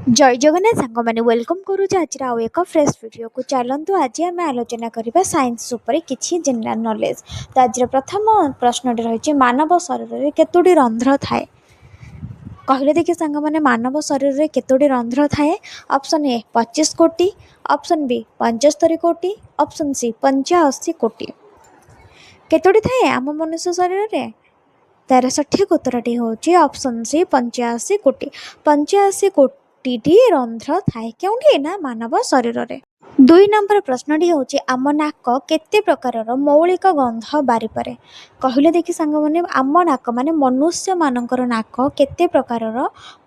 जय जगन्नाथ सांग मैंने वेलकम करूँ आज आउ एक फ्रेश वीडियो को चलतु आज आम आलोचना करवा साइंस उपर किसी जनरल नॉलेज। तो आज प्रथम प्रश्न रही मानव शरीर में केतोटी रंध्र थाए कहले देखिए सांग मैंने मानव शरीर में केतोटी रंध्र थाए। ऑप्शन ए 25 कोटी, ऑप्शन बी 75 कोटी, ऑप्शन सी 85 कोटी। केतोटी थाए आम मनुष्य शरीर में? तार सठिक उत्तरटी हूँ ऑप्शन सी 85 कोटी। 85 कोटी रंध्र थाए क्योंकि ना मानव शरीर में। 2 नंबर प्रश्नटी हूँ आम नाक केते प्रकार मौलिक गंध बारी पारे कहले देखि सांग मैंने आम नाक माने मनुष्य मानकर नाक केते प्रकार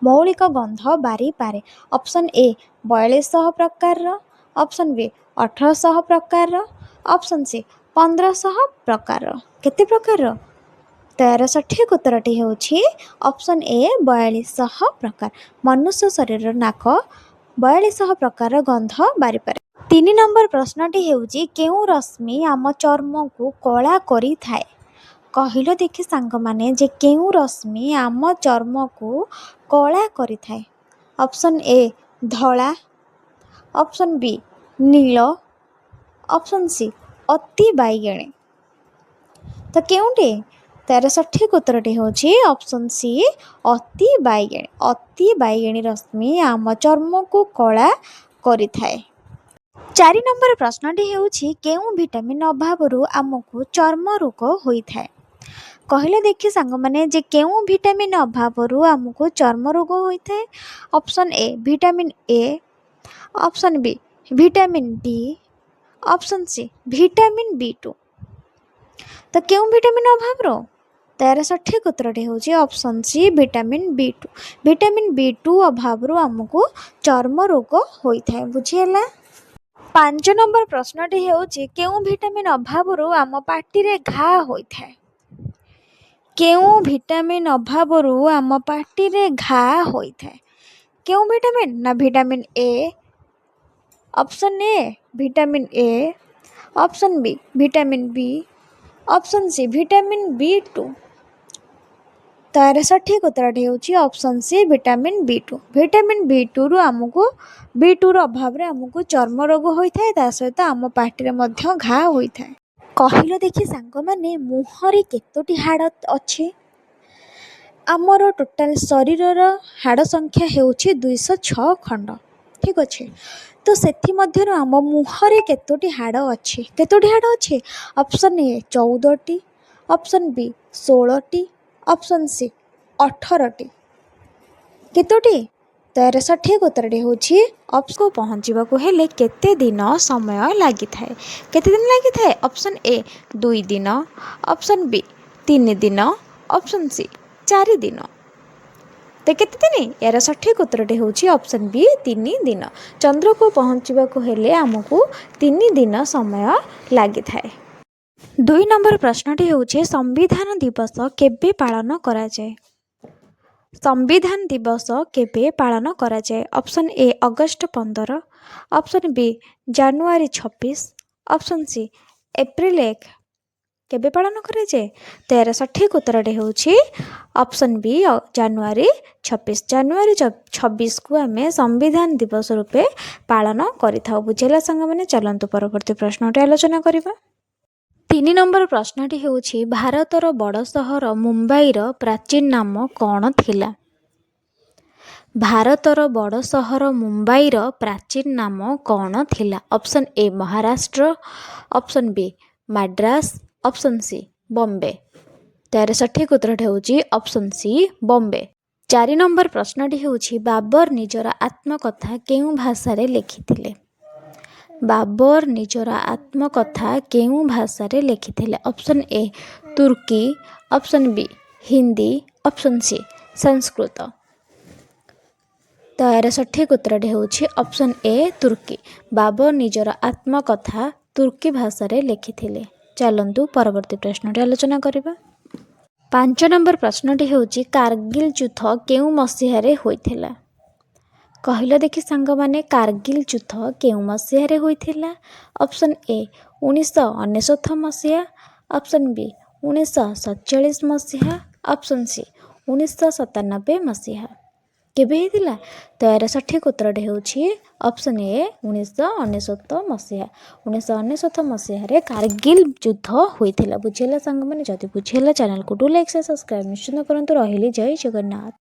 मौलिक गंध बारी पारे। ऑप्शन ए 4200 प्रकार, ऑप्शन बी 1800 प्रकार, ऑप्शन सी 1500 प्रकार। केते प्रकार? तार सठिक उत्तरटी हूँ ऑप्शन ए 4200 प्रकार। मनुष्य शरीर नाक 4200 प्रकार गंध बारी पारे। 3 नंबर प्रश्नटी हूँ केउ रश्मि आम चर्म को कला करी थाए कहल देखि सांग माने जे केउ रश्मि आम चर्म को कला करी थाए। ऑप्शन ए धला, option B Neil, option C अति बैगणी। तो केउटे? तार सठिक उत्तरटी हूँ ऑप्शन सी अति बैगणी। अति बैगणी रश्मि आम चर्म को कला करी थाए। 4 नंबर प्रश्नटी हूँ केउ विटामिन अभाव आमको चर्म रोग होता है कहले देखिए सांग माने जे केउ विटामिन अभाव आमको चर्म रोग होता है। Option A vitamin A, option B vitamin D, option C vitamin B2। तो क्यों विटामिन अभाव? तार सठिक उत्तरटी हूँ option C vitamin B2। Vitamin B2 अभाव आमको चर्म रोग होता है। बुझीगला। 5 नंबर प्रश्नटी हूँ केउ विटामिन अभाव आम पाटी रे घा होता है केउ विटामिन अभाव आम पाटी रे घा होता है। क्यों विटामिन? ना vitamin A, option A vitamin A, option B vitamin B, option C vitamin B2। तार सठिक उत्तरटी हूँ option C vitamin B2। Vitamin B2 रु आमको B2 अभाव आमको चर्म रोग होता है, ता सहित आम पाटी रे मध्य घा होता है। कहल देखि सांग माने मुहरे केतोटी हाड़ अच्छे? आमर टोटाल शरीर हाड़ संख्या होउछि 206 खंड। ठीक अच्छे। तो सेथि मध्यरु आम मुहरे केतोटी हाड़ अच्छे? केतोटी हाड़ अच्छे? ऑप्शन ए 14टी, ऑप्शन बी 16टी, ऑप्शन सी 18टी। केतोटी? तार सठिक उत्तरटी हूँ ऑप्शन पहुँचवा को हेले केते दिन समय लगी थाए? केते दिन लगी थाए? ऑप्शन ए 2 दिन, ऑप्शन बी 3 दिन, ऑप्शन सी 4 दिन। तो केते दिन? यार सठिक उत्तरटी हूँ ऑप्शन बी 3 दिन। चंद्र को पहुँचवा को हेले आमको 3 दिन समय लगी थाए। 2 नंबर प्रश्नटी हूँ संविधान दिवस केबे पालन करा जाए? संविधान दिवस केबे पालन करा जाए? ऑप्शन ए अगस्त 15, ऑप्शन बी जनवरी 26, ऑप्शन सी एप्रिल 1। केबे पालन करा जाए? तो यार सठिक उत्तरटी हूँ ऑप्शन बी जनवरी 26। जनवरी 26 को आम संविधान दिवस रूपे पालन करिथाउ। बुझेला सांग माने चलंतु परवर्ती प्रश्नटी आलोचना करिबा। 3 नंबर प्रश्नटी हूँ भारतर बड़ सहर मुंबईर प्राचीन नाम कौन थिला? भारतर बड़ सहर मुंबईर प्राचीन नाम कौन थिला? Option A Maharashtra, option B Madras, option C Bombay. तार सठिक उत्तरटी हूँ ऑप्शन सी बॉम्बे। 4 नंबर प्रश्नटी हूँ बाबर निजर आत्मकथा केउं भाषा रे लिखिथिले? बाबर निजर आत्मकथा केउं भाषा रे लिखिथिले? ऑप्शन ए तुर्की, option B Hindi, option C Sanskrit. तार सठिक उत्तरटी हूँ ऑप्शन ए तुर्की। बाबर निजर आत्मकथा तुर्की भाषा रे लिखिथिले। चलंतु परवर्ती प्रश्नटी आलोचना करिबा। 5 नंबर प्रश्नटी हूँ कारगिल युद्ध केउं मसीहारे होइथिला? कहल देखि सांग माने कारगिल युद्ध केउं मसीहारे होइथिला? ऑप्शन ए 1999 मसीहा, ऑप्शन बी 1947 मसीहा, ऑप्शन सी 1997 मसीहा। କେବେ ହେଇଥିଲା? ତ ଏହାର ସଠିକ୍ ଉତ୍ତରଟି ହେଉଛି ଅପସନ୍ ଏ 1999 ମସିହା। 1999 ମସିହାରେ କାର୍ଗିଲ୍ ଯୁଦ୍ଧ ହୋଇଥିଲା। ବୁଝିହେଲା ସାଙ୍ଗମାନେ? ଯଦି ବୁଝିହେଲା ଚ୍ୟାନେଲ୍କୁ ଡୁ ଲାଇକ୍ ସେୟାର୍ ସବସ୍କ୍ରାଇବ୍ ନିଶ୍ଚିନ୍ତ କରନ୍ତୁ। ରହିଲି, ଜୟ ଜଗନ୍ନାଥ।